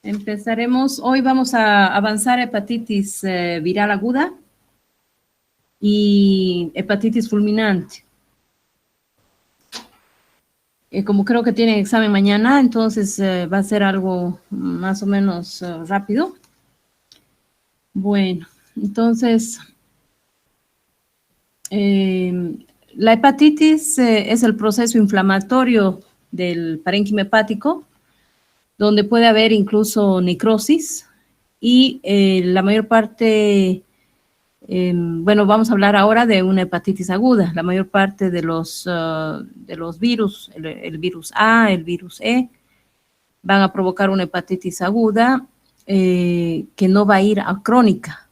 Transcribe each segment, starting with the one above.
Empezaremos, hoy vamos a avanzar hepatitis viral aguda y hepatitis fulminante. Como creo que tienen examen mañana, entonces va a ser algo más o menos rápido. Bueno, entonces, la hepatitis es el proceso inflamatorio del parénquima hepático, donde puede haber incluso necrosis y la mayor parte, bueno, vamos a hablar ahora de una hepatitis aguda. La mayor parte de los virus, el virus A, el virus E, van a provocar una hepatitis aguda que no va a ir a crónica.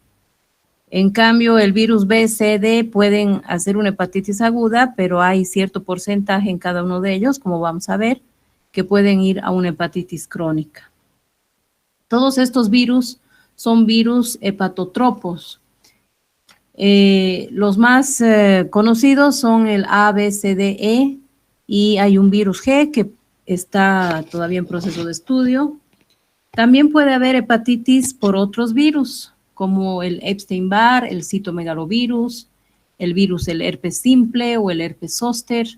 En cambio, el virus B, C, D pueden hacer una hepatitis aguda, pero hay cierto porcentaje en cada uno de ellos, como vamos a ver, que pueden ir a una hepatitis crónica. Todos estos virus son virus hepatotropos. Los más conocidos son el A, B, C, D, E, y hay un virus G que está todavía en proceso de estudio. También puede haber hepatitis por otros virus, como el Epstein-Barr, el citomegalovirus, el virus del herpes simple o el herpes zóster.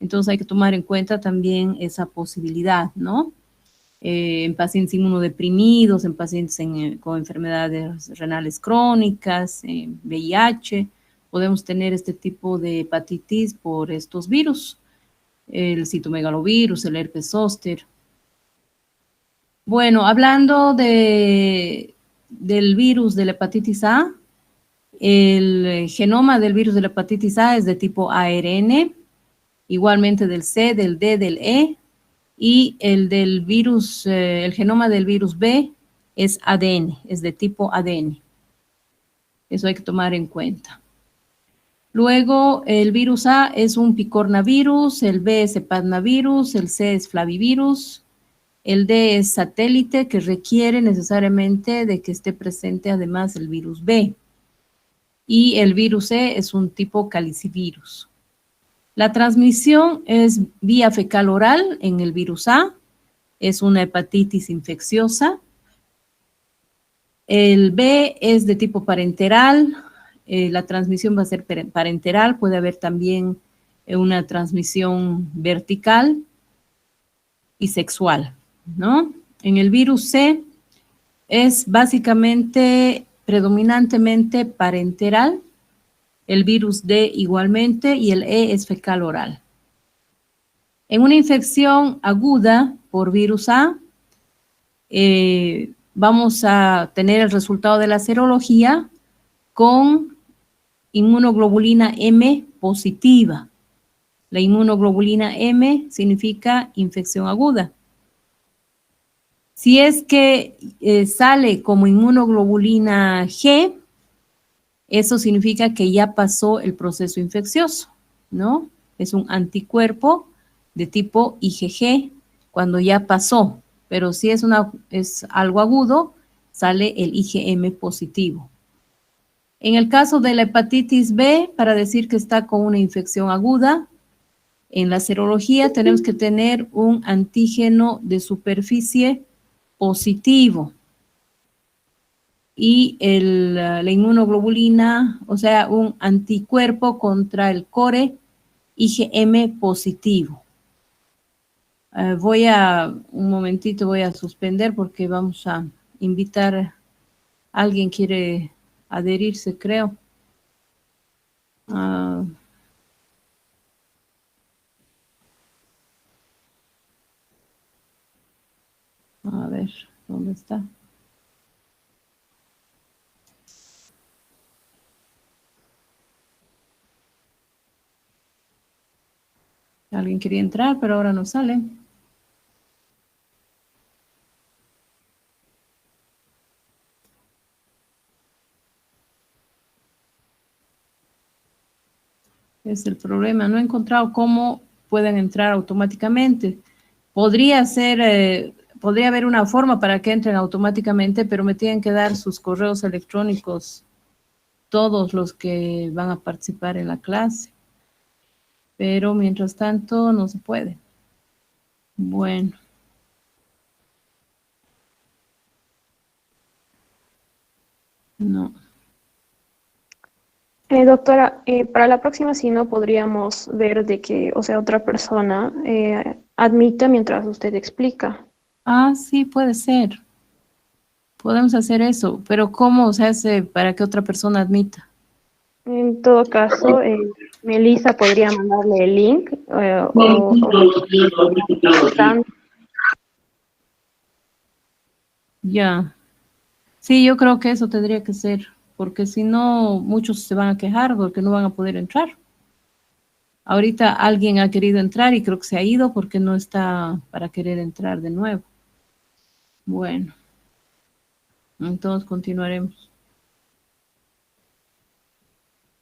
Entonces hay que tomar en cuenta también esa posibilidad, ¿no? En pacientes inmunodeprimidos, en pacientes con enfermedades renales crónicas, VIH, podemos tener este tipo de hepatitis por estos virus, el citomegalovirus, el herpes zóster. Bueno, hablando del virus de la hepatitis A, el genoma del virus de la hepatitis A es de tipo ARN, igualmente del C, del D, del E, y el del virus, el genoma del virus B es ADN, es de tipo ADN. Eso hay que tomar en cuenta. Luego, el virus A es un picornavirus, el B es hepadnavirus, el C es flavivirus, el D es satélite que requiere necesariamente de que esté presente además el virus B. Y el virus C es un tipo calicivirus. La transmisión es vía fecal oral en el virus A, es una hepatitis infecciosa. El B es de tipo parenteral, la transmisión va a ser parenteral, puede haber también una transmisión vertical y sexual, ¿no? En el virus C es básicamente, predominantemente parenteral, el virus D igualmente y el E es fecal oral. En una infección aguda por virus A, vamos a tener el resultado de la serología con inmunoglobulina M positiva. La inmunoglobulina M significa infección aguda. Si es que sale como inmunoglobulina G, eso significa que ya pasó el proceso infeccioso, ¿no? Es un anticuerpo de tipo IgG cuando ya pasó, pero si es algo agudo, sale el IgM positivo. En el caso de la hepatitis B, para decir que está con una infección aguda, en la serología tenemos que tener un antígeno de superficie positivo y la inmunoglobulina, o sea, un anticuerpo contra el core IgM positivo. Un momentito, voy a suspender porque vamos a invitar, alguien quiere adherirse, creo. A ver, ¿dónde está? Alguien quería entrar, pero ahora no sale. Es el problema. No he encontrado cómo pueden entrar automáticamente. Podría haber una forma para que entren automáticamente, pero me tienen que dar sus correos electrónicos todos los que van a participar en la clase. Pero mientras tanto no se puede. Bueno. No. Doctora, para la próxima sí no podríamos ver de que, o sea, otra persona admita mientras usted explica. Ah, sí, puede ser. Podemos hacer eso, pero ¿cómo se hace para que otra persona admita? En todo caso, Melissa podría mandarle el link o Ya. Sí, yo creo que eso tendría que ser, porque si no, muchos se van a quejar porque no van a poder entrar. Ahorita alguien ha querido entrar y creo que se ha ido porque no está para querer entrar de nuevo. Bueno, entonces continuaremos.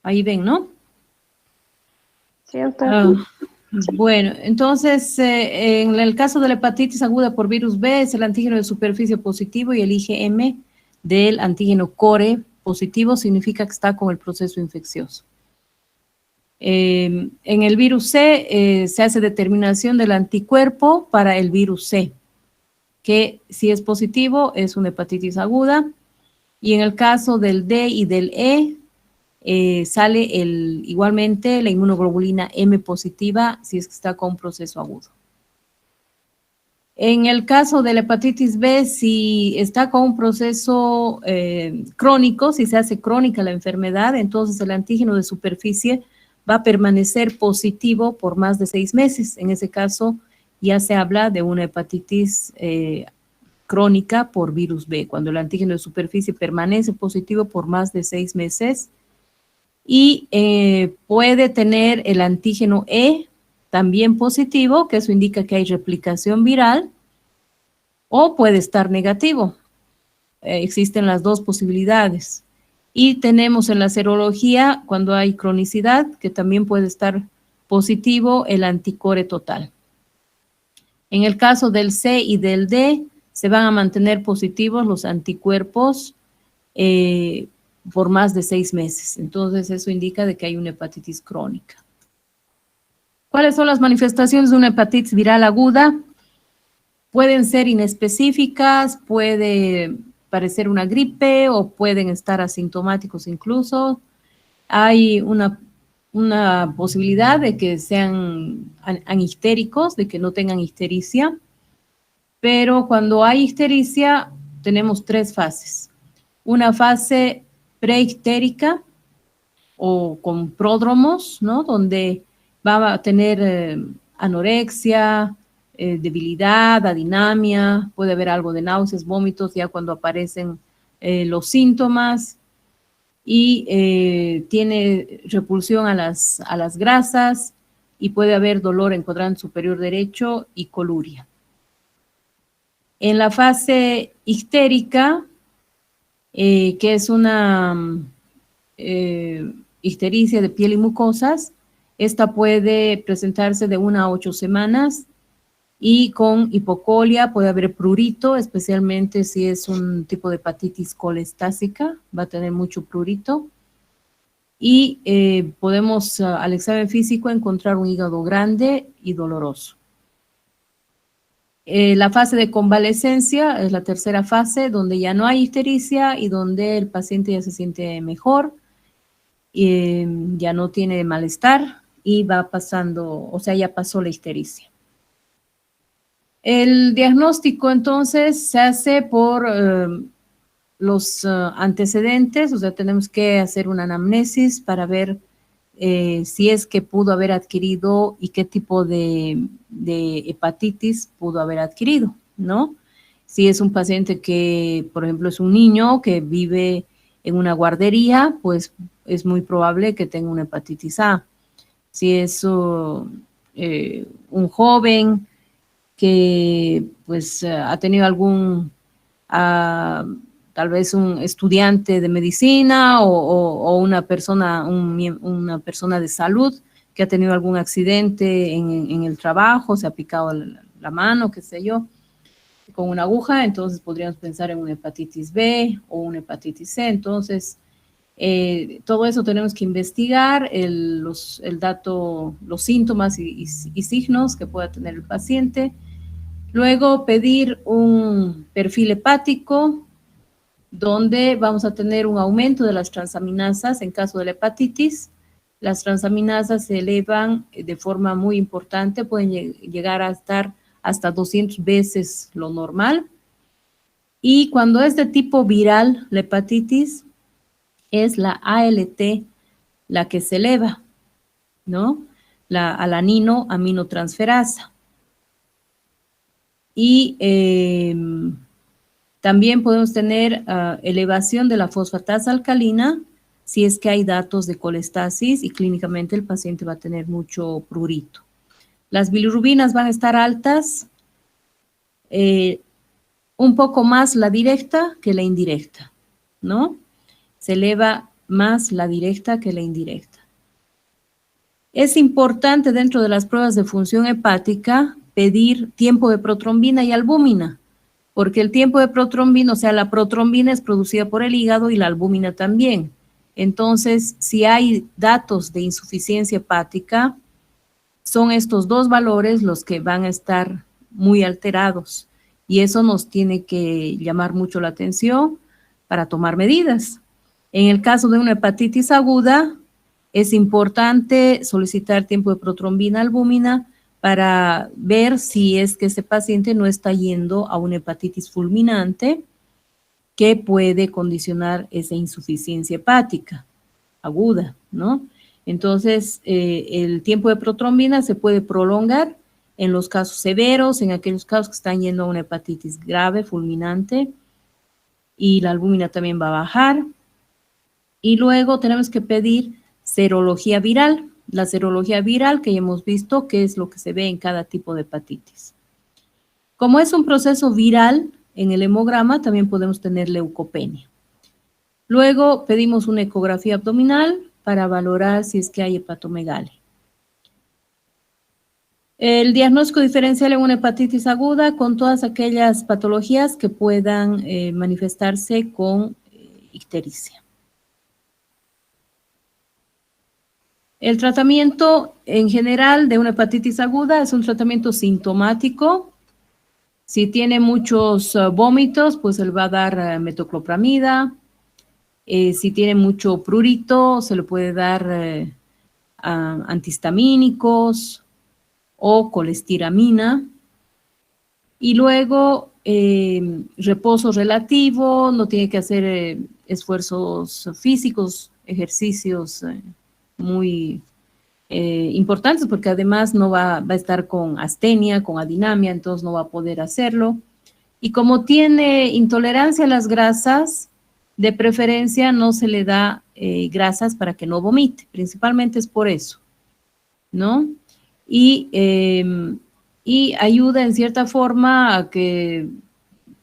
Ahí ven, ¿no? Sí, doctora. Ah, bueno, entonces, en el caso de la hepatitis aguda por virus B, es el antígeno de superficie positivo y el IgM del antígeno core positivo significa que está con el proceso infeccioso. En el virus C se hace determinación del anticuerpo para el virus C, que si es positivo es una hepatitis aguda, y en el caso del D y del E, sale igualmente la inmunoglobulina M positiva si es que está con proceso agudo. En el caso de la hepatitis B, si está con un proceso crónico, si se hace crónica la enfermedad, entonces el antígeno de superficie va a permanecer positivo por más de 6 meses. En ese caso, ya se habla de una hepatitis crónica por virus B, cuando el antígeno de superficie permanece positivo por más de 6 meses. Y puede tener el antígeno E también positivo, que eso indica que hay replicación viral, o puede estar negativo. Existen las dos posibilidades. Y tenemos en la serología, cuando hay cronicidad, que también puede estar positivo el anticore total. En el caso del C y del D, se van a mantener positivos los anticuerpos por más de 6 meses. Entonces, eso indica de que hay una hepatitis crónica. ¿Cuáles son las manifestaciones de una hepatitis viral aguda? Pueden ser inespecíficas, puede parecer una gripe o pueden estar asintomáticos incluso. Hay una posibilidad de que sean anhistéricos, de que no tengan histericia, pero cuando hay histericia tenemos 3 fases. Una fase preictérica o con pródromos, ¿no? Donde va a tener anorexia, debilidad, adinamia, puede haber algo de náuseas, vómitos, ya cuando aparecen los síntomas, y tiene repulsión a las grasas, y puede haber dolor en cuadrante superior derecho y coluria. En la fase histérica, que es una ictericia de piel y mucosas, esta puede presentarse de 1 a 8 semanas y con hipocolia, puede haber prurito, especialmente si es un tipo de hepatitis colestásica, va a tener mucho prurito. Y podemos al examen físico encontrar un hígado grande y doloroso. La fase de convalescencia es la tercera fase, donde ya no hay ictericia y donde el paciente ya se siente mejor, ya no tiene malestar y va pasando, o sea, ya pasó la ictericia. El diagnóstico entonces se hace por los antecedentes, o sea, tenemos que hacer una anamnesis para ver si es que pudo haber adquirido y qué tipo de hepatitis pudo haber adquirido, ¿no? Si es un paciente que, por ejemplo, es un niño que vive en una guardería, pues es muy probable que tenga una hepatitis A. Si es un joven que pues ha tenido algún, tal vez un estudiante de medicina o una persona de salud que ha tenido algún accidente en el trabajo, se ha picado la mano, qué sé yo, con una aguja, entonces podríamos pensar en una hepatitis B o una hepatitis C. Entonces, todo eso tenemos que investigar, los síntomas y signos que pueda tener el paciente. Luego pedir un perfil hepático donde vamos a tener un aumento de las transaminasas en caso de la hepatitis. Las transaminasas se elevan de forma muy importante, pueden llegar a estar hasta 200 veces lo normal. Y cuando es de tipo viral, la hepatitis, es la ALT la que se eleva, ¿no? La alanino-aminotransferasa. Y también podemos tener elevación de la fosfatasa alcalina si es que hay datos de colestasis y clínicamente el paciente va a tener mucho prurito. Las bilirrubinas van a estar altas, un poco más la directa que la indirecta, ¿no? Se eleva más la directa que la indirecta. Es importante dentro de las pruebas de función hepática pedir tiempo de protrombina y albúmina, porque el tiempo de protrombina, o sea, la protrombina es producida por el hígado y la albúmina también. Entonces, si hay datos de insuficiencia hepática, son estos dos valores los que van a estar muy alterados y eso nos tiene que llamar mucho la atención para tomar medidas. En el caso de una hepatitis aguda, es importante solicitar tiempo de protrombina albúmina para ver si es que ese paciente no está yendo a una hepatitis fulminante que puede condicionar esa insuficiencia hepática aguda, ¿no? Entonces, el tiempo de protrombina se puede prolongar en los casos severos, en aquellos casos que están yendo a una hepatitis grave, fulminante, y la albúmina también va a bajar. Y luego tenemos que pedir serología viral. La serología viral que ya hemos visto que es lo que se ve en cada tipo de hepatitis. Como es un proceso viral, en el hemograma también podemos tener leucopenia. Luego pedimos una ecografía abdominal para valorar si es que hay hepatomegalia. El diagnóstico diferencial en una hepatitis aguda con todas aquellas patologías que puedan manifestarse con ictericia. El tratamiento en general de una hepatitis aguda es un tratamiento sintomático. Si tiene muchos vómitos, pues él va a dar metoclopramida. Si tiene mucho prurito, se le puede dar antihistamínicos o colestiramina. Y luego reposo relativo, no tiene que hacer esfuerzos físicos, ejercicios muy importantes, porque además no va a estar con astenia, con adinamia, entonces no va a poder hacerlo. Y como tiene intolerancia a las grasas, de preferencia no se le da grasas para que no vomite, principalmente es por eso, ¿no? Y ayuda en cierta forma a que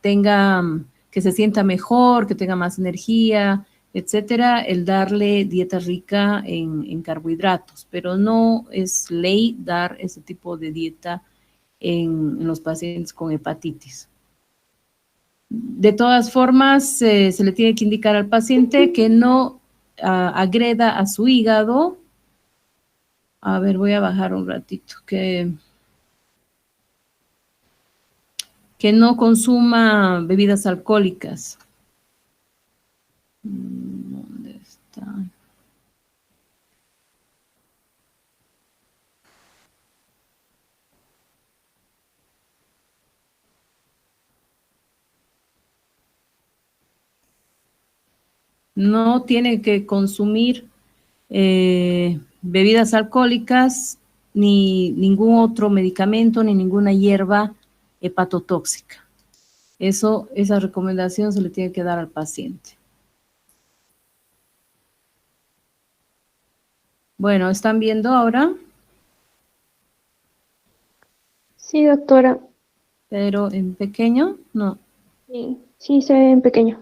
que se sienta mejor, que tenga más energía, etcétera, el darle dieta rica en carbohidratos, pero no es ley dar ese tipo de dieta en los pacientes con hepatitis. De todas formas, se le tiene que indicar al paciente que no agreda a su hígado. A ver, voy a bajar un ratito, que no consuma bebidas alcohólicas. ¿Dónde está? No tiene que consumir bebidas alcohólicas, ni ningún otro medicamento, ni ninguna hierba hepatotóxica. Esa recomendación se le tiene que dar al paciente. Bueno, ¿están viendo ahora? Sí, doctora. Pero en pequeño, no. Sí, sí se ve en pequeño.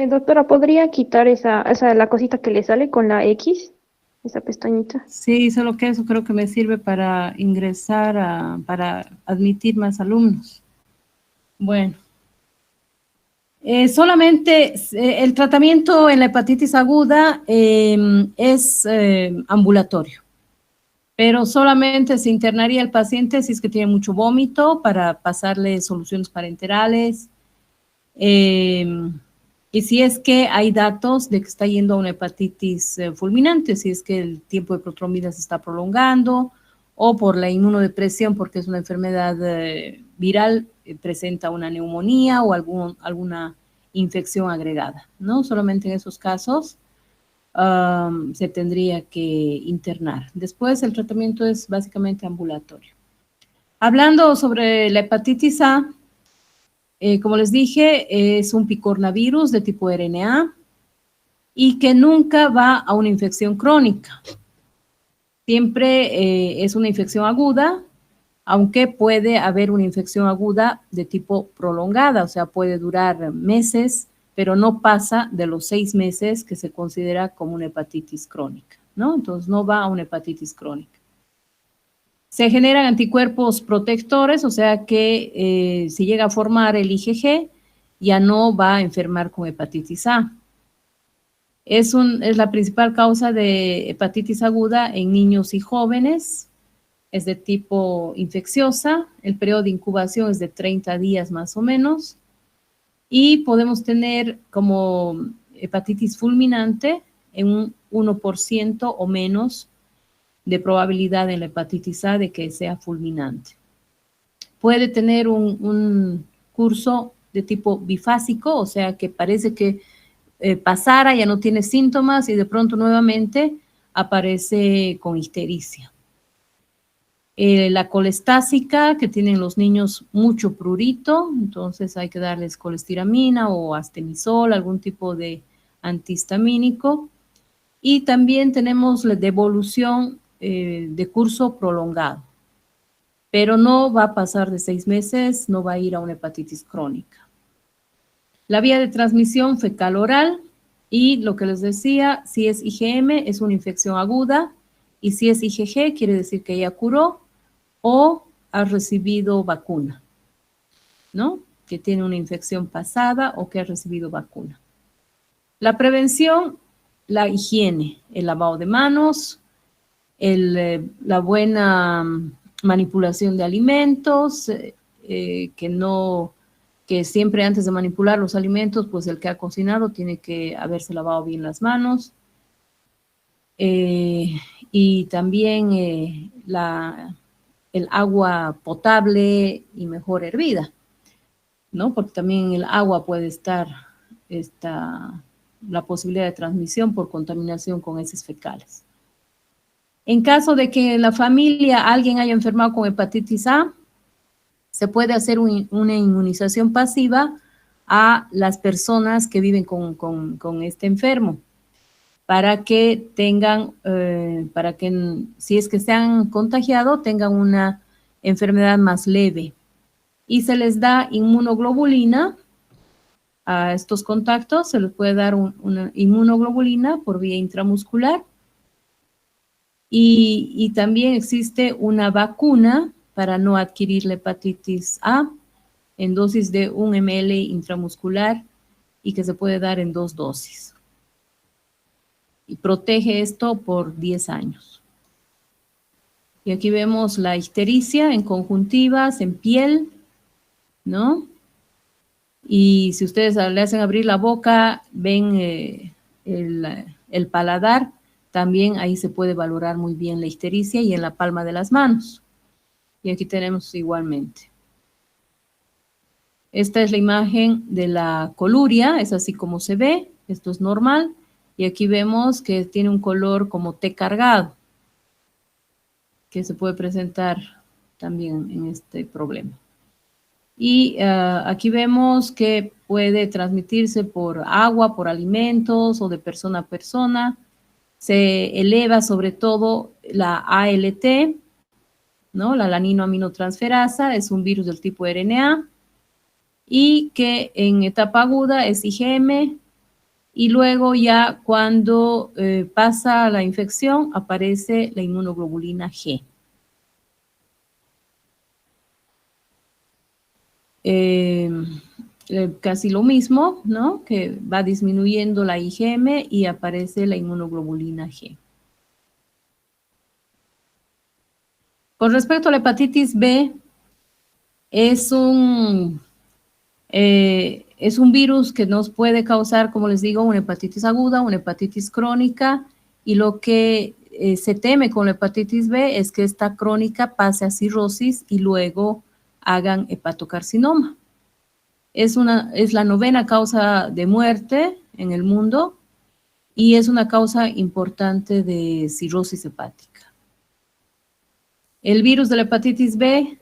Doctora, ¿podría quitar la cosita que le sale con la X? Esa pestañita. Sí, solo que eso creo que me sirve para ingresar, para admitir más alumnos. Bueno, Solamente el tratamiento en la hepatitis aguda es ambulatorio, pero solamente se internaría el paciente si es que tiene mucho vómito para pasarle soluciones parenterales, y si es que hay datos de que está yendo a una hepatitis fulminante, si es que el tiempo de protromida se está prolongando, o por la inmunodepresión, porque es una enfermedad viral, presenta una neumonía o alguna infección agregada, ¿no? Solamente en esos casos se tendría que internar. Después el tratamiento es básicamente ambulatorio. Hablando sobre la hepatitis A, como les dije, es un picornavirus de tipo RNA y que nunca va a una infección crónica. Siempre es una infección aguda, aunque puede haber una infección aguda de tipo prolongada, o sea, puede durar meses, pero no pasa de los 6 meses que se considera como una hepatitis crónica, ¿no? Entonces, no va a una hepatitis crónica. Se generan anticuerpos protectores, o sea que si llega a formar el IgG, ya no va a enfermar con hepatitis A. Es la principal causa de hepatitis aguda en niños y jóvenes. Es de tipo infecciosa. El periodo de incubación es de 30 días más o menos. Y podemos tener como hepatitis fulminante en un 1% o menos de probabilidad en la hepatitis A de que sea fulminante. Puede tener un curso de tipo bifásico, o sea que parece que pasara, ya no tiene síntomas y de pronto nuevamente aparece con ictericia. La colestásica, que tienen los niños mucho prurito, entonces hay que darles colestiramina o astenisol, algún tipo de antihistamínico. Y también tenemos la devolución de curso prolongado, pero no va a pasar de 6 meses, no va a ir a una hepatitis crónica. La vía de transmisión fecal-oral y lo que les decía, si es IgM es una infección aguda y si es IgG quiere decir que ya curó o ha recibido vacuna, ¿no? Que tiene una infección pasada o que ha recibido vacuna. La prevención, la higiene, el lavado de manos, la buena manipulación de alimentos, que siempre antes de manipular los alimentos, pues el que ha cocinado tiene que haberse lavado bien las manos. Y también el agua potable y mejor hervida, ¿no? Porque también en el agua puede estar la posibilidad de transmisión por contaminación con heces fecales. En caso de que en la familia alguien haya enfermado con hepatitis A, se puede hacer una inmunización pasiva a las personas que viven con este enfermo, para que tengan, si es que se han contagiado, tengan una enfermedad más leve. Y se les da inmunoglobulina a estos contactos, se les puede dar una inmunoglobulina por vía intramuscular. Y también existe una vacuna para no adquirir la hepatitis A en dosis de 1 ml intramuscular y que se puede dar en 2 dosis. Y protege esto por 10 años. Y aquí vemos la ictericia en conjuntivas, en piel, ¿no? Y si ustedes le hacen abrir la boca, ven el paladar, también ahí se puede valorar muy bien la ictericia y en la palma de las manos. Y aquí tenemos igualmente. Esta es la imagen de la coluria, es así como se ve, esto es normal. Y aquí vemos que tiene un color como té cargado, que se puede presentar también en este problema. Y aquí vemos que puede transmitirse por agua, por alimentos o de persona a persona. Se eleva sobre todo la ALT, ¿no? La alaninoaminotransferasa, es un virus del tipo RNA y que en etapa aguda es IgM y luego ya cuando pasa la infección aparece la inmunoglobulina G. casi lo mismo, ¿no? Que va disminuyendo la IgM y aparece la inmunoglobulina G. Con respecto a la hepatitis B, es un virus que nos puede causar, como les digo, una hepatitis aguda, una hepatitis crónica, y lo que se teme con la hepatitis B es que esta crónica pase a cirrosis y luego hagan hepatocarcinoma. Es la 9ª causa de muerte en el mundo y es una causa importante de cirrosis hepática. El virus de la hepatitis B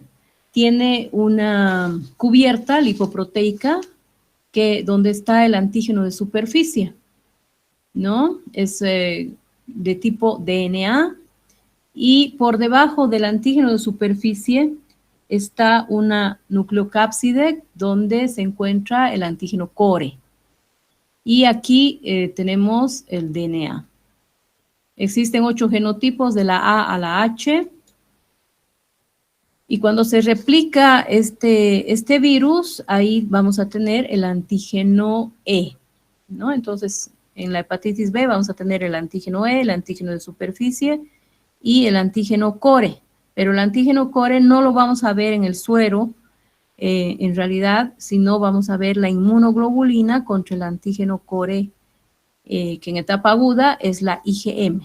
tiene una cubierta lipoproteica donde está el antígeno de superficie, ¿no? Es de tipo DNA, y por debajo del antígeno de superficie está una nucleocápside donde se encuentra el antígeno core. Y aquí tenemos el DNA. Existen 8 genotipos de la A a la H. Y cuando se replica este virus, ahí vamos a tener el antígeno E, ¿no? Entonces, en la hepatitis B vamos a tener el antígeno E, el antígeno de superficie y el antígeno core. Pero el antígeno core no lo vamos a ver en el suero, en realidad, sino vamos a ver la inmunoglobulina contra el antígeno core, que en etapa aguda es la IgM.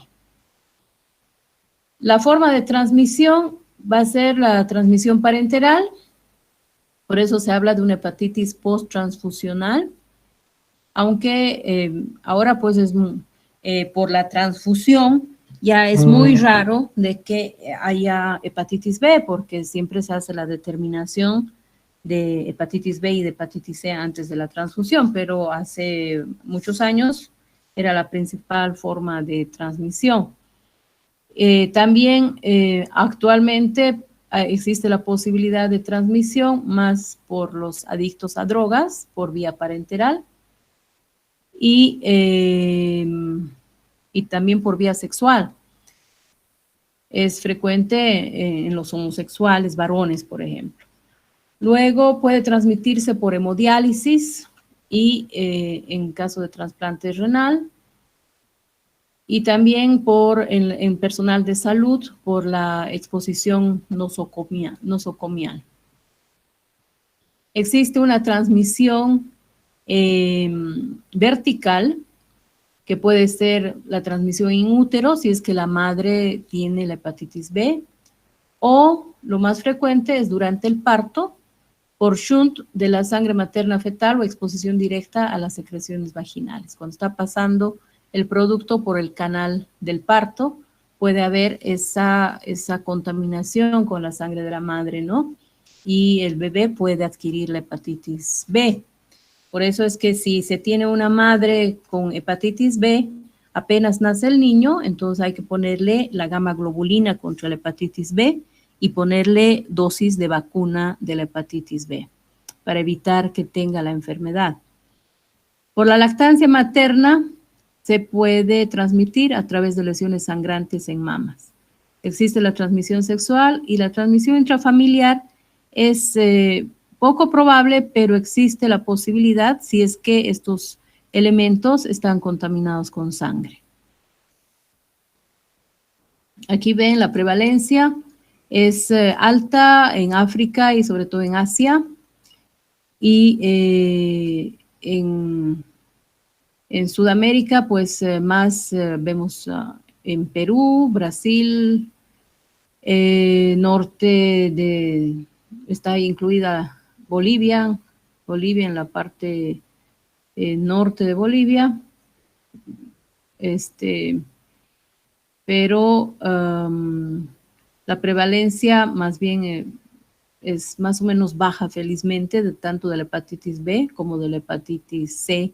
La forma de transmisión va a ser la transmisión parenteral, por eso se habla de una hepatitis post-transfusional, aunque ahora pues es por la transfusión ya es muy raro de que haya hepatitis B, porque siempre se hace la determinación de hepatitis B y de hepatitis C antes de la transfusión, pero hace muchos años era la principal forma de transmisión. También actualmente existe la posibilidad de transmisión más por los adictos a drogas, por vía parenteral, y también por vía sexual. Es frecuente en los homosexuales, varones, por ejemplo. Luego puede transmitirse por hemodiálisis y en caso de trasplante renal, y también en personal de salud por la exposición nosocomial. Existe una transmisión vertical, que puede ser la transmisión in útero, si es que la madre tiene la hepatitis B, o lo más frecuente es durante el parto, por shunt de la sangre materna fetal o exposición directa a las secreciones vaginales. Cuando está pasando el producto por el canal del parto, puede haber esa contaminación con la sangre de la madre, ¿no? Y el bebé puede adquirir la hepatitis B. Por eso es que si se tiene una madre con hepatitis B, apenas nace el niño, entonces hay que ponerle la gamma globulina contra la hepatitis B y ponerle dosis de vacuna de la hepatitis B para evitar que tenga la enfermedad. Por la lactancia materna se puede transmitir a través de lesiones sangrantes en mamas. Existe la transmisión sexual y la transmisión intrafamiliar es poco probable, pero existe la posibilidad si es que estos elementos están contaminados con sangre. Aquí ven la prevalencia, es alta en África y sobre todo en Asia, y en Sudamérica pues más vemos en Perú, Brasil, está incluida Bolivia en la parte norte de Bolivia, pero la prevalencia más bien es más o menos baja, felizmente, tanto de la hepatitis B como de la hepatitis C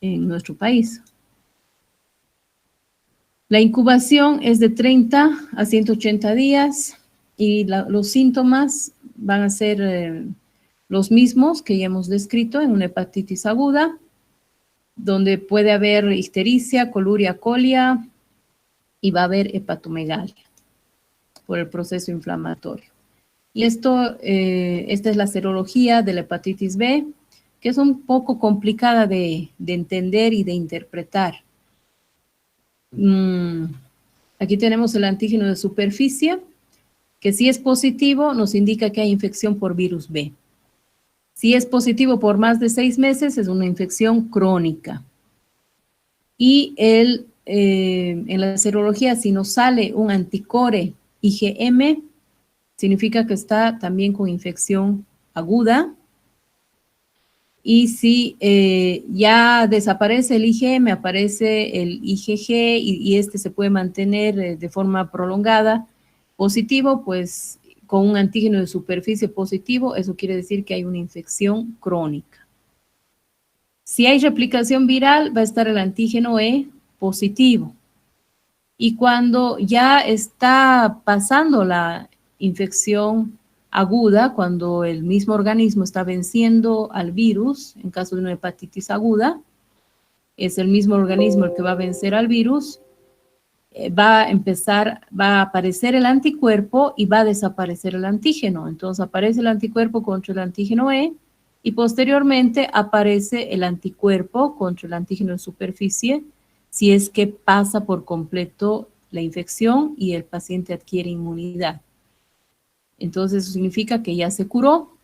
en nuestro país. La incubación es de 30 a 180 días y los síntomas van a ser los mismos que ya hemos descrito en una hepatitis aguda, donde puede haber ictericia, coluria, colia y va a haber hepatomegalia por el proceso inflamatorio. Y esta es la serología de la hepatitis B, que es un poco complicada de entender y de interpretar. Aquí tenemos el antígeno de superficie, que si es positivo nos indica que hay infección por virus B. Si es positivo por más de 6 meses, es una infección crónica. Y en la serología, si nos sale un anticore IgM, significa que está también con infección aguda. Y si ya desaparece el IgM, aparece el IgG y este se puede mantener de forma prolongada positivo, pues con un antígeno de superficie positivo, eso quiere decir que hay una infección crónica. Si hay replicación viral, va a estar el antígeno E positivo. Y cuando ya está pasando la infección aguda, cuando el mismo organismo está venciendo al virus, en caso de una hepatitis aguda, es el mismo organismo el que va a vencer al virus, va a aparecer el anticuerpo y va a desaparecer el antígeno. Entonces aparece el anticuerpo contra el antígeno E y posteriormente aparece el anticuerpo contra el antígeno de superficie si es que pasa por completo la infección y el paciente adquiere inmunidad. Entonces eso significa que ya se curó.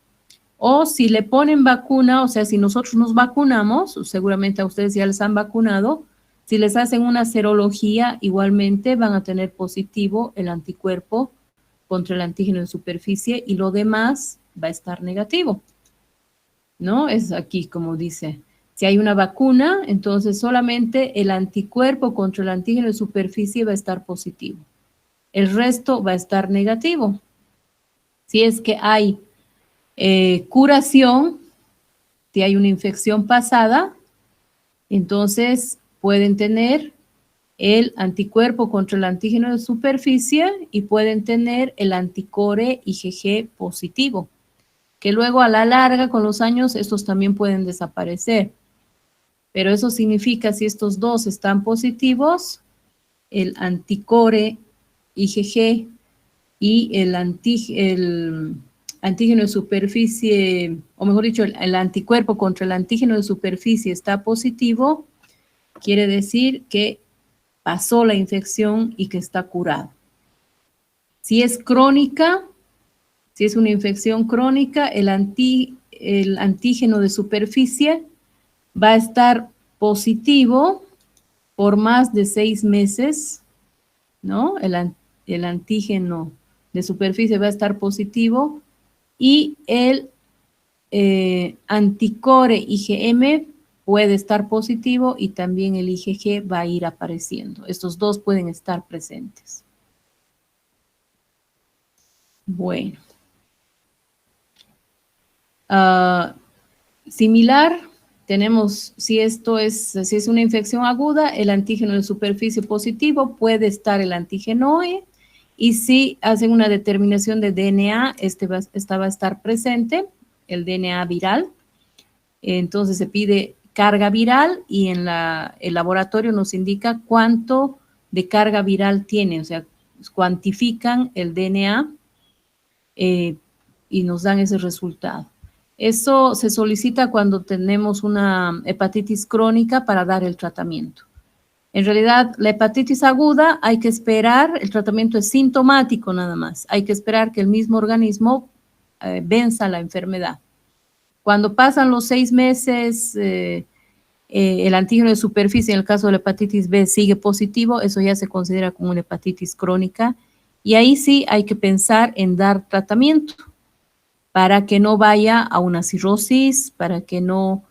O si le ponen vacuna, o sea, si nosotros nos vacunamos, seguramente a ustedes ya les han vacunado, si les hacen una serología, igualmente van a tener positivo el anticuerpo contra el antígeno de superficie y lo demás va a estar negativo, ¿no? Es aquí como dice, si hay una vacuna, entonces solamente el anticuerpo contra el antígeno de superficie va a estar positivo. El resto va a estar negativo. Si es que hay curación, si hay una infección pasada, entonces pueden tener el anticuerpo contra el antígeno de superficie y pueden tener el anticore IgG positivo, que luego a la larga con los años estos también pueden desaparecer. Pero eso significa si estos dos están positivos, el anticore IgG y el antígeno de superficie, o mejor dicho, el anticuerpo contra el antígeno de superficie está positivo, quiere decir que pasó la infección y que está curado. Si es crónica, si es una infección crónica, el antígeno de superficie va a estar positivo por más de 6 meses, ¿no? El antígeno de superficie va a estar positivo y el anticore IgM puede estar positivo y también el IgG va a ir apareciendo. Estos dos pueden estar presentes. Bueno. Similar, tenemos, si es una infección aguda, el antígeno de superficie positivo, puede estar el antígeno E, y si hacen una determinación de DNA, esta va a estar presente, el DNA viral. Entonces se pide carga viral y el laboratorio nos indica cuánto de carga viral tiene, o sea, cuantifican el DNA y nos dan ese resultado. Eso se solicita cuando tenemos una hepatitis crónica para dar el tratamiento. En realidad, la hepatitis aguda hay que esperar, el tratamiento es sintomático nada más, hay que esperar que el mismo organismo venza la enfermedad. Cuando pasan los 6 meses, el antígeno de superficie, en el caso de la hepatitis B, sigue positivo, eso ya se considera como una hepatitis crónica, y ahí sí hay que pensar en dar tratamiento para que no vaya a una cirrosis, para que no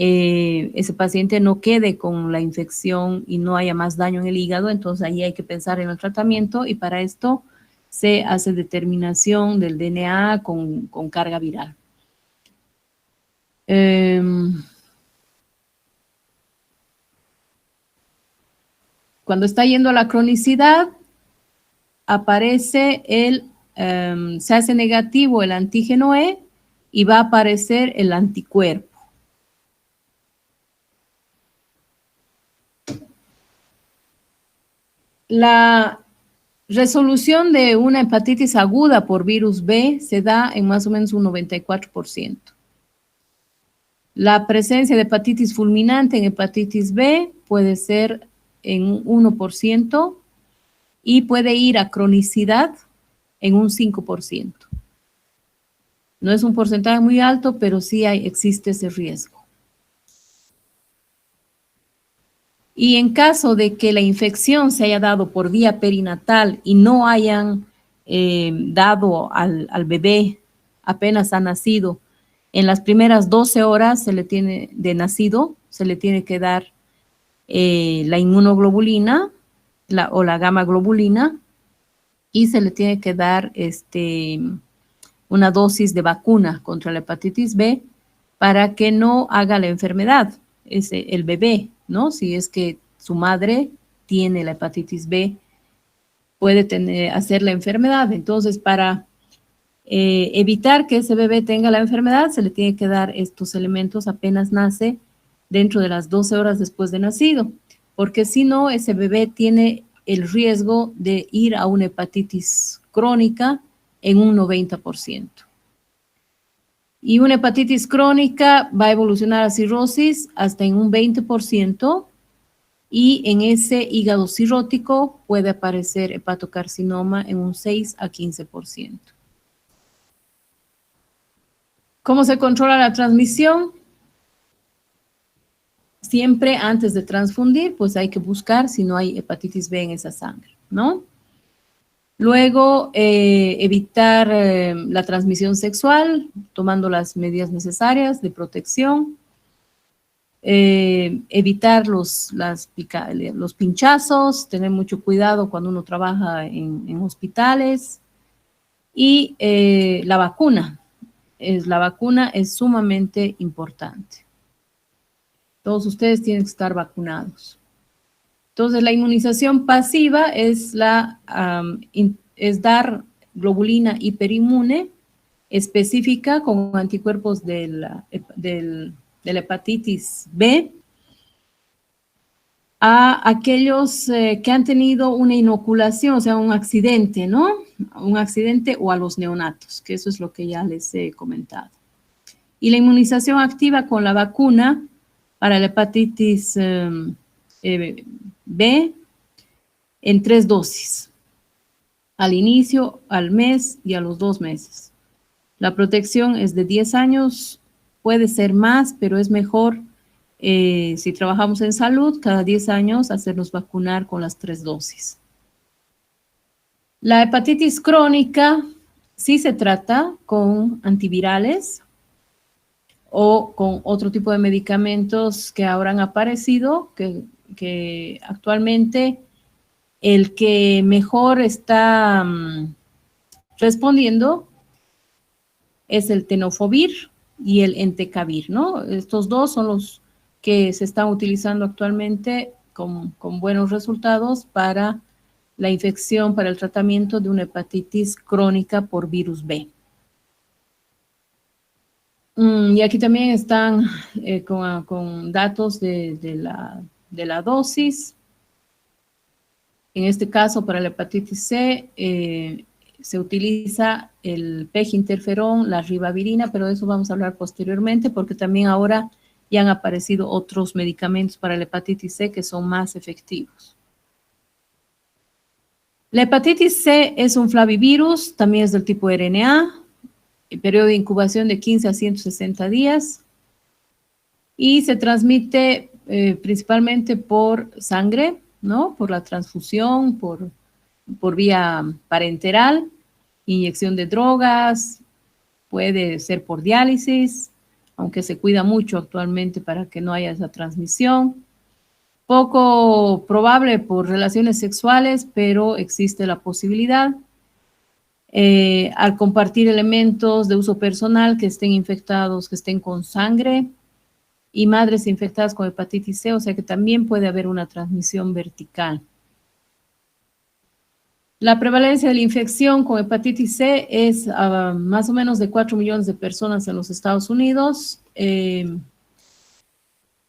ese paciente no quede con la infección y no haya más daño en el hígado. Entonces ahí hay que pensar en el tratamiento y para esto se hace determinación del DNA con carga viral. Cuando está yendo a la cronicidad, aparece se hace negativo el antígeno E y va a aparecer el anticuerpo. La resolución de una hepatitis aguda por virus B se da en más o menos un 94%. La presencia de hepatitis fulminante en hepatitis B puede ser en un 1% y puede ir a cronicidad en un 5%. No es un porcentaje muy alto, pero sí existe ese riesgo. Y en caso de que la infección se haya dado por vía perinatal y no hayan dado al bebé apenas ha nacido, en las primeras 12 horas de nacido, se le tiene que dar la inmunoglobulina o la gamma globulina y se le tiene que dar una dosis de vacuna contra la hepatitis B para que no haga la enfermedad, el bebé, ¿no? Si es que su madre tiene la hepatitis B, puede hacer la enfermedad. Entonces, para evitar que ese bebé tenga la enfermedad, se le tiene que dar estos elementos apenas nace dentro de las 12 horas después de nacido, porque si no, ese bebé tiene el riesgo de ir a una hepatitis crónica en un 90%. Y una hepatitis crónica va a evolucionar a cirrosis hasta en un 20%, y en ese hígado cirrótico puede aparecer hepatocarcinoma en un 6 a 15%. ¿Cómo se controla la transmisión? Siempre antes de transfundir, pues hay que buscar si no hay hepatitis B en esa sangre, ¿no? Luego, evitar la transmisión sexual, tomando las medidas necesarias de protección. Evitar los pinchazos, tener mucho cuidado cuando uno trabaja en hospitales. Y la vacuna. La vacuna es sumamente importante. Todos ustedes tienen que estar vacunados. Entonces, la inmunización pasiva es dar globulina hiperinmune específica con anticuerpos de la hepatitis B a aquellos que han tenido una inoculación, o sea, un accidente, ¿no? Un accidente, o a los neonatos, que eso es lo que ya les he comentado. Y la inmunización activa con la vacuna para la hepatitis B en 3 dosis, al inicio, al mes y a los 2 meses. La protección es de 10 años, puede ser más, pero es mejor si trabajamos en salud, cada 10 años hacernos vacunar con las 3 dosis. La hepatitis crónica sí se trata con antivirales o con otro tipo de medicamentos que ahora han aparecido, que actualmente el que mejor está respondiendo es el tenofovir y el entecavir, ¿no? Estos dos son los que se están utilizando actualmente con buenos resultados para la infección, para el tratamiento de una hepatitis crónica por virus B. Y aquí también están con datos de la dosis. En este caso, para la hepatitis C, se utiliza el PEG interferón, la ribavirina, pero de eso vamos a hablar posteriormente, porque también ahora ya han aparecido otros medicamentos para la hepatitis C que son más efectivos. La hepatitis C es un flavivirus, también es del tipo RNA, el periodo de incubación de 15 a 160 días, y se transmite principalmente por sangre, ¿no? Por la transfusión, por vía parenteral, inyección de drogas, puede ser por diálisis, aunque se cuida mucho actualmente para que no haya esa transmisión. Poco probable por relaciones sexuales, pero existe la posibilidad. Al compartir elementos de uso personal que estén infectados, que estén con sangre, y madres infectadas con hepatitis C, o sea que también puede haber una transmisión vertical. La prevalencia de la infección con hepatitis C es más o menos de 4 millones de personas en los Estados Unidos.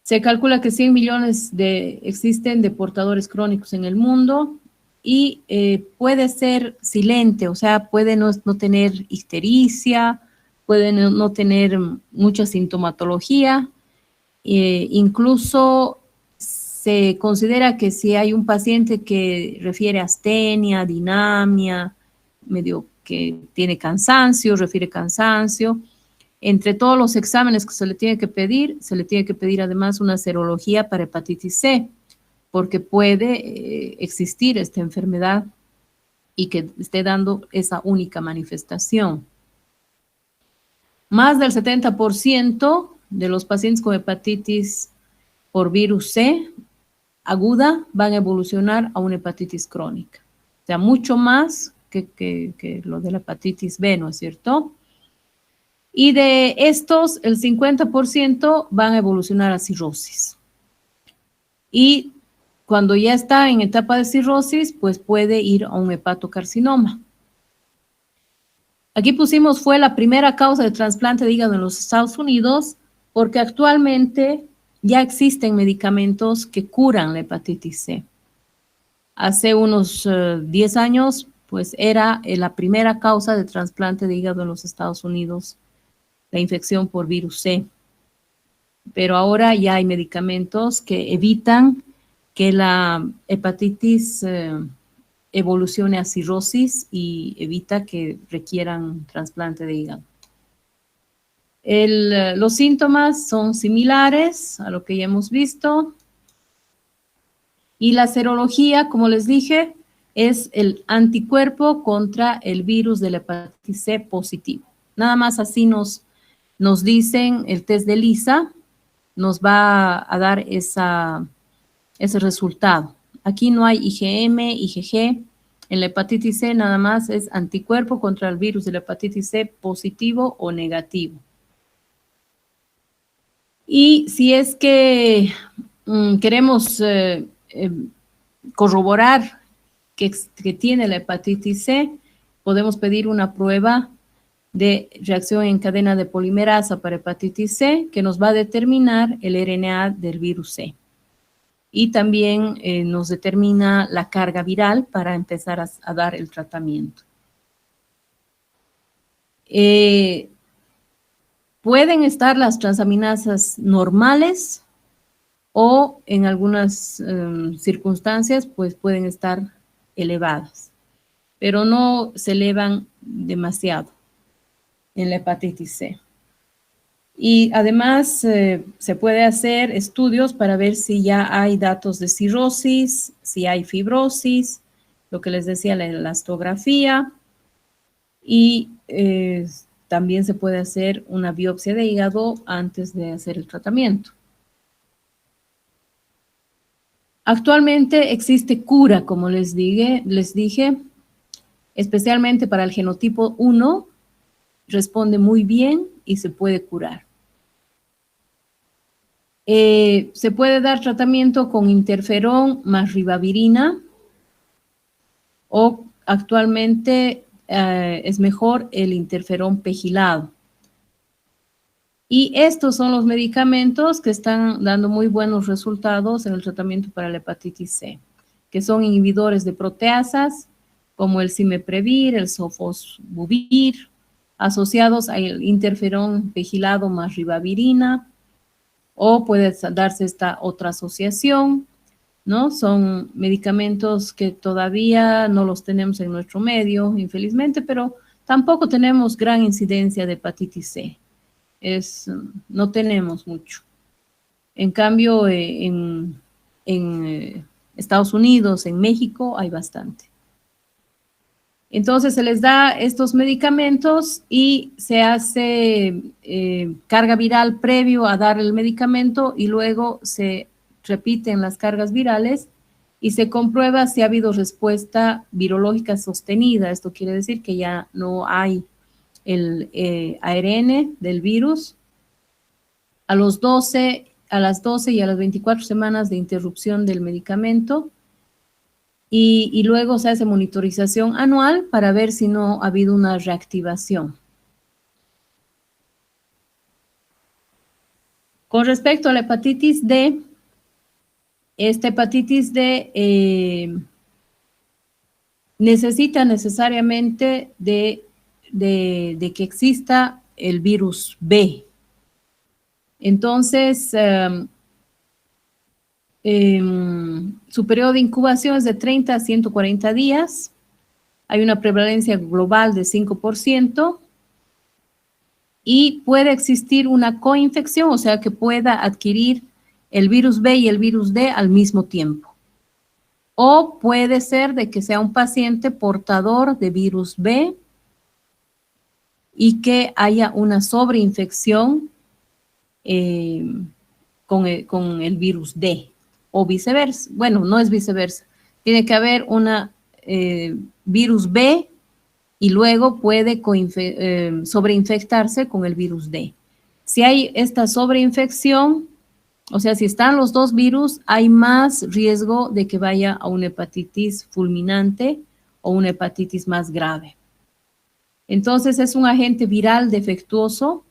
Se calcula que 100 millones existen de portadores crónicos en el mundo, y puede ser silente, o sea, puede no tener ictericia, puede no tener mucha sintomatología, Incluso se considera que si hay un paciente que refiere astenia, dinamia, medio que tiene cansancio, refiere cansancio, entre todos los exámenes que se le tiene que pedir además una serología para hepatitis C, porque puede existir esta enfermedad y que esté dando esa única manifestación. Más del 70% de los pacientes con hepatitis por virus C aguda van a evolucionar a una hepatitis crónica. O sea, mucho más que lo de la hepatitis B, ¿no es cierto? Y de estos, el 50% van a evolucionar a cirrosis. Y cuando ya está en etapa de cirrosis, pues puede ir a un hepatocarcinoma. Aquí pusimos fue la primera causa de trasplante de hígado en los Estados Unidos, porque actualmente ya existen medicamentos que curan la hepatitis C. Hace unos 10 años, pues era la primera causa de trasplante de hígado en los Estados Unidos, la infección por virus C. Pero ahora ya hay medicamentos que evitan que la hepatitis evolucione a cirrosis y evita que requieran trasplante de hígado. Los síntomas son similares a lo que ya hemos visto. Y la serología, como les dije, es el anticuerpo contra el virus de la hepatitis C positivo. Nada más así nos dicen el test de ELISA, nos va a dar ese resultado. Aquí no hay IgM, IgG. En la hepatitis C nada más es anticuerpo contra el virus de la hepatitis C positivo o negativo. Y si es que queremos corroborar que tiene la hepatitis C, podemos pedir una prueba de reacción en cadena de polimerasa para hepatitis C que nos va a determinar el RNA del virus C. Y también nos determina la carga viral para empezar a dar el tratamiento. Pueden estar las transaminasas normales o en algunas circunstancias pues pueden estar elevadas, pero no se elevan demasiado en la hepatitis C. Y además se puede hacer estudios para ver si ya hay datos de cirrosis, si hay fibrosis, lo que les decía, la elastografía, y también se puede hacer una biopsia de hígado antes de hacer el tratamiento. Actualmente existe cura, como les dije, especialmente para el genotipo 1, responde muy bien y se puede curar. Se puede dar tratamiento con interferón más ribavirina o actualmente es mejor el interferón pegilado. Y estos son los medicamentos que están dando muy buenos resultados en el tratamiento para la hepatitis C, que son inhibidores de proteasas como el cimeprevir, el sofosbuvir, asociados al interferón pegilado más ribavirina, o puede darse esta otra asociación, ¿no? Son medicamentos que todavía no los tenemos en nuestro medio, infelizmente, pero tampoco tenemos gran incidencia de hepatitis C. No tenemos mucho. En cambio, en Estados Unidos, en México, hay bastante. Entonces, se les da estos medicamentos y se hace carga viral previo a dar el medicamento y luego se repiten las cargas virales y se comprueba si ha habido respuesta virológica sostenida. Esto quiere decir que ya no hay el ARN del virus a las 12 y a las 24 semanas de interrupción del medicamento. Y luego se hace monitorización anual para ver si no ha habido una reactivación. Con respecto a la hepatitis D, esta hepatitis D necesita necesariamente de que exista el virus B. Entonces, su periodo de incubación es de 30 a 140 días. Hay una prevalencia global de 5%. Y puede existir una coinfección, o sea que pueda adquirir el virus B y el virus D al mismo tiempo. O puede ser de que sea un paciente portador de virus B y que haya una sobreinfección con el virus D, o viceversa. Bueno, no es viceversa. Tiene que haber una virus B y luego puede sobreinfectarse con el virus D. Si hay esta sobreinfección, o sea, si están los dos virus, hay más riesgo de que vaya a una hepatitis fulminante o una hepatitis más grave. Entonces, es un agente viral defectuoso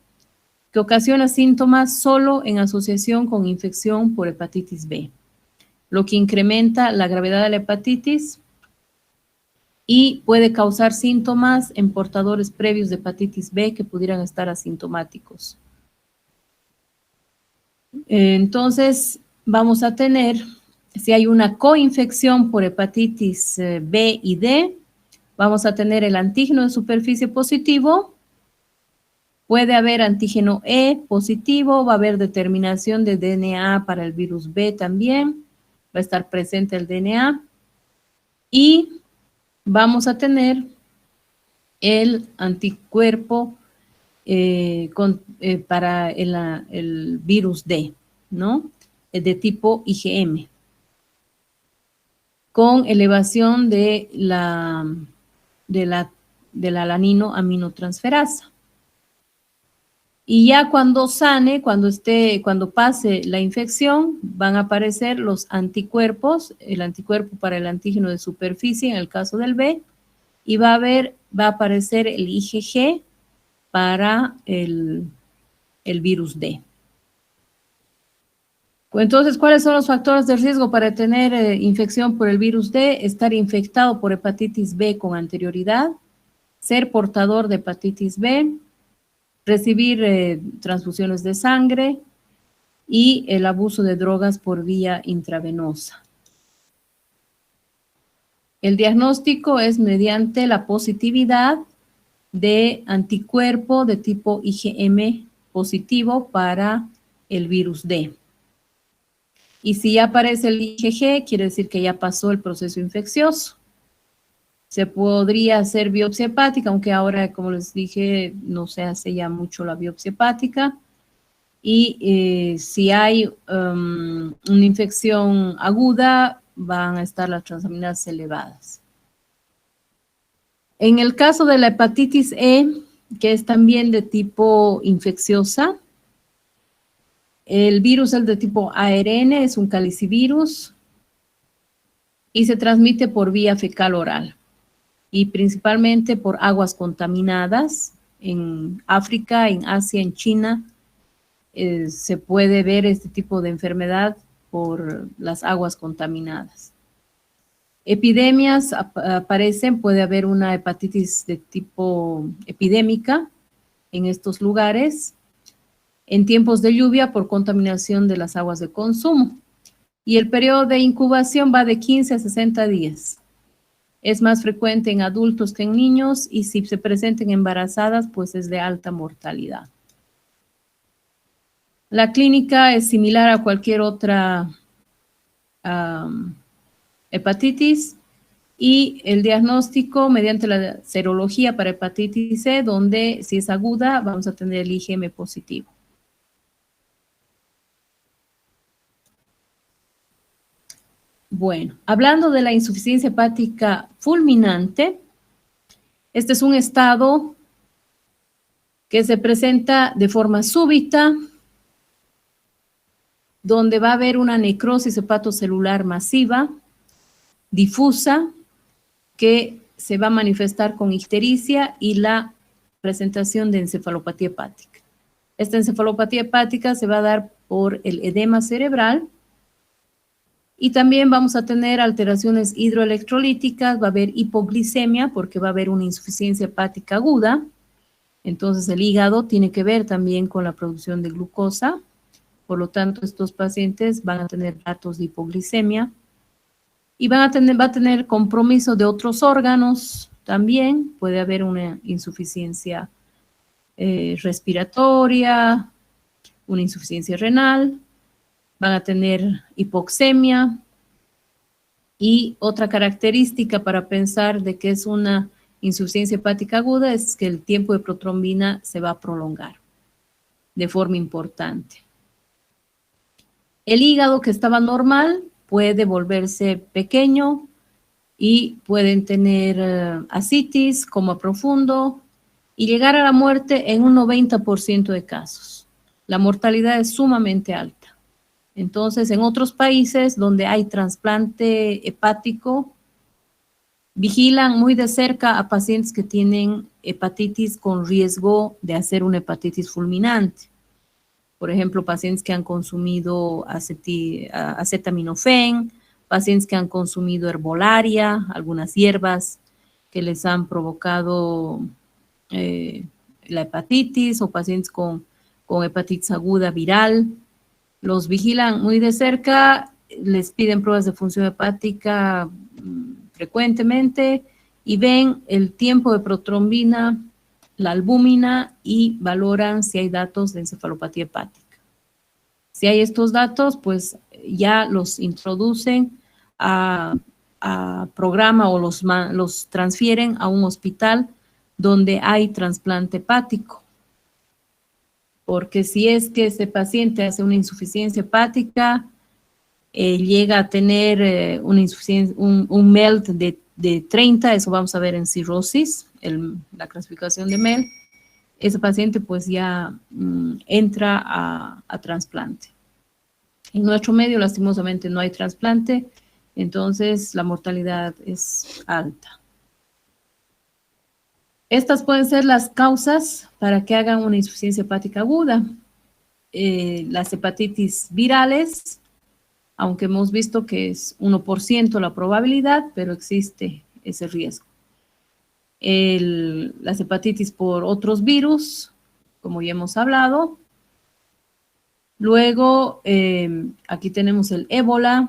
que ocasiona síntomas solo en asociación con infección por hepatitis B, lo que incrementa la gravedad de la hepatitis y puede causar síntomas en portadores previos de hepatitis B que pudieran estar asintomáticos. Entonces, vamos a tener, si hay una coinfección por hepatitis B y D, vamos a tener el antígeno de superficie positivo, puede haber antígeno E positivo, va a haber determinación de DNA para el virus B también, va a estar presente el DNA, y vamos a tener el anticuerpo para el virus D, ¿no? De tipo IgM, con elevación de la alanino aminotransferasa. Y ya cuando sane, cuando pase la infección, van a aparecer los anticuerpos, el anticuerpo para el antígeno de superficie en el caso del B, y va a aparecer el IgG para el virus D. Entonces, ¿cuáles son los factores de riesgo para tener infección por el virus D? Estar infectado por hepatitis B con anterioridad, ser portador de hepatitis B, recibir transfusiones de sangre y el abuso de drogas por vía intravenosa. El diagnóstico es mediante la positividad de anticuerpo de tipo IgM positivo para el virus D. Y si ya aparece el IgG, quiere decir que ya pasó el proceso infeccioso. Se podría hacer biopsia hepática, aunque ahora, como les dije, no se hace ya mucho la biopsia hepática. Y si hay una infección aguda, van a estar las transaminasas elevadas. En el caso de la hepatitis E, que es también de tipo infecciosa, el virus es de tipo ARN, es un calicivirus y se transmite por vía fecal oral y principalmente por aguas contaminadas. En África, en Asia, en China, se puede ver este tipo de enfermedad por las aguas contaminadas. Epidemias aparecen, puede haber una hepatitis de tipo epidémica en estos lugares, en tiempos de lluvia por contaminación de las aguas de consumo. Y el periodo de incubación va de 15 a 60 días. Es más frecuente en adultos que en niños y si se presentan embarazadas, pues es de alta mortalidad. La clínica es similar a cualquier otra hepatitis y el diagnóstico mediante la serología para hepatitis C, donde si es aguda vamos a tener el IgM positivo. Bueno, hablando de la insuficiencia hepática fulminante, este es un estado que se presenta de forma súbita, donde va a haber una necrosis hepatocelular masiva, difusa, que se va a manifestar con ictericia y la presentación de encefalopatía hepática. Esta encefalopatía hepática se va a dar por el edema cerebral y también vamos a tener alteraciones hidroelectrolíticas, va a haber hipoglicemia porque va a haber una insuficiencia hepática aguda. Entonces el hígado tiene que ver también con la producción de glucosa Por lo tanto, estos pacientes van a tener datos de hipoglicemia y va a tener compromiso de otros órganos también. Puede haber una insuficiencia respiratoria, una insuficiencia renal, van a tener hipoxemia. Y otra característica para pensar de que es una insuficiencia hepática aguda es que el tiempo de protrombina se va a prolongar de forma importante. El hígado que estaba normal puede volverse pequeño y pueden tener ascitis, coma profundo y llegar a la muerte en un 90% de casos. La mortalidad es sumamente alta. Entonces, en otros países donde hay trasplante hepático, vigilan muy de cerca a pacientes que tienen hepatitis con riesgo de hacer una hepatitis fulminante. Por ejemplo, pacientes que han consumido acetaminofén, pacientes que han consumido herbolaria, algunas hierbas que les han provocado la hepatitis, o pacientes con hepatitis aguda viral. Los vigilan muy de cerca, les piden pruebas de función hepática frecuentemente y ven el tiempo de protrombina, la albúmina y valoran si hay datos de encefalopatía hepática. Si hay estos datos, pues ya los introducen a programa o los transfieren a un hospital donde hay trasplante hepático. Porque si es que ese paciente hace una insuficiencia hepática, llega a tener una insuficiencia, un MELT de 30, eso vamos a ver en cirrosis, la clasificación de MELT, ese paciente pues ya entra a trasplante. En nuestro medio, lastimosamente, no hay trasplante, entonces la mortalidad es alta. Estas pueden ser las causas para que hagan una insuficiencia hepática aguda. Las hepatitis virales, aunque hemos visto que es 1% la probabilidad, pero existe ese riesgo. Las hepatitis por otros virus, como ya hemos hablado. Luego, aquí tenemos el ébola,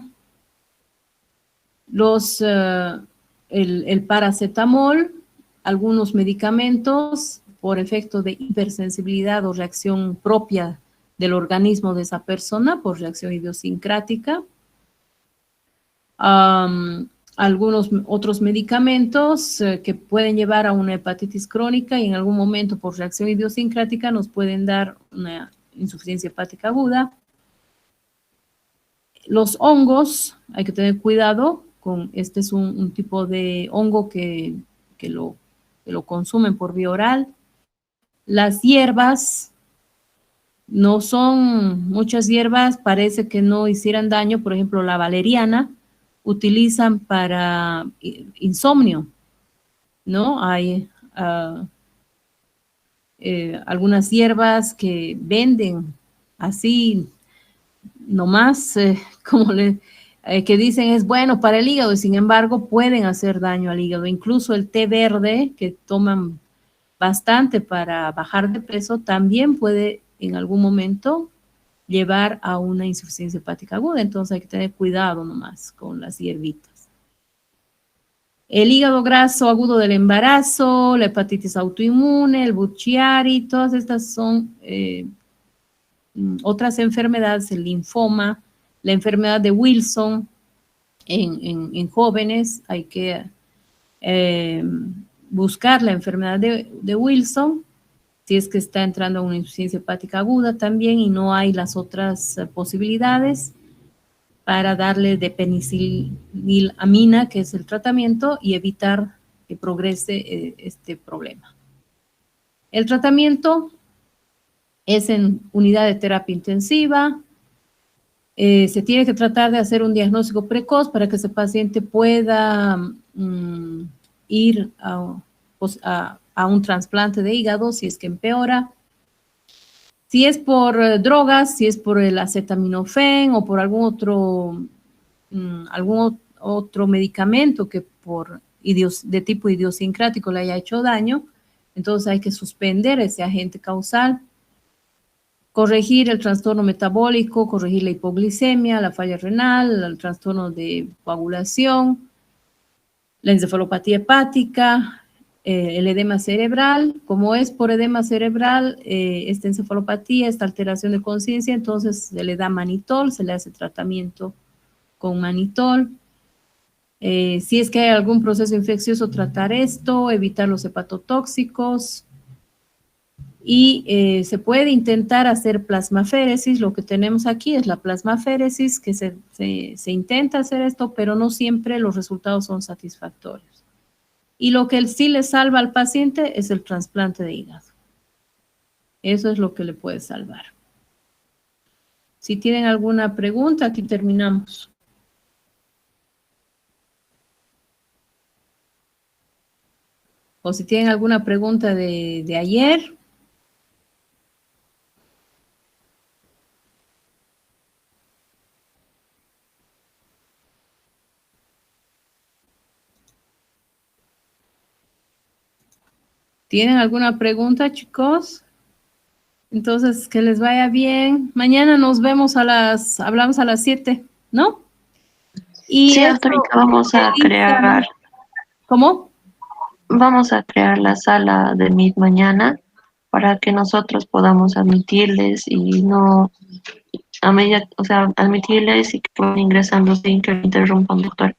el paracetamol, algunos medicamentos por efecto de hipersensibilidad o reacción propia del organismo de esa persona, por reacción idiosincrática. Algunos otros medicamentos que pueden llevar a una hepatitis crónica y en algún momento por reacción idiosincrática nos pueden dar una insuficiencia hepática aguda. Los hongos, hay que tener cuidado con, este es un tipo de hongo que lo consumen por vía oral. Las hierbas, no son muchas hierbas, parece que no hicieran daño. Por ejemplo, la valeriana utilizan para insomnio, ¿no? Hay algunas hierbas que venden así nomás, que dicen es bueno para el hígado y sin embargo pueden hacer daño al hígado. Incluso el té verde que toman bastante para bajar de peso también puede en algún momento llevar a una insuficiencia hepática aguda. Entonces hay que tener cuidado nomás con las hierbitas. El hígado graso agudo del embarazo, la hepatitis autoinmune, el Buchiari, todas estas son otras enfermedades, el linfoma, la enfermedad de Wilson en jóvenes. Hay que buscar la enfermedad de Wilson si es que está entrando a una insuficiencia hepática aguda también y no hay las otras posibilidades para darle de penicilamina, que es el tratamiento, y evitar que progrese este problema. El tratamiento es en unidad de terapia intensiva. Se tiene que tratar de hacer un diagnóstico precoz para que ese paciente pueda ir a un trasplante de hígado si es que empeora. Si es por drogas, si es por el acetaminofén o por algún otro medicamento que de tipo idiosincrático le haya hecho daño, entonces hay que suspender ese agente causal. corregir el trastorno metabólico, corregir la hipoglicemia, la falla renal, el trastorno de coagulación, la encefalopatía hepática, el edema cerebral. Como es por edema cerebral, esta encefalopatía, esta alteración de conciencia, entonces se le da manitol, se le hace tratamiento con manitol. Si es que hay algún proceso infeccioso, tratar esto, evitar los hepatotóxicos. Y se puede intentar hacer plasmaféresis. Lo que tenemos aquí es la plasmaféresis, que se intenta hacer esto, pero no siempre los resultados son satisfactorios. Y lo que sí le salva al paciente es el trasplante de hígado. Eso es lo que le puede salvar. Si tienen alguna pregunta, aquí terminamos. O si tienen alguna pregunta de ayer. ¿Tienen alguna pregunta, chicos? Entonces, que les vaya bien. Mañana nos vemos hablamos a las 7, ¿no? Y Sí, eso, doctorita, vamos a crear, ¿cómo? vamos a crear la sala de Meet mañana para que nosotros podamos admitirles y no, a medida, o sea, admitirles y que puedan ingresando sin que interrumpan, doctor.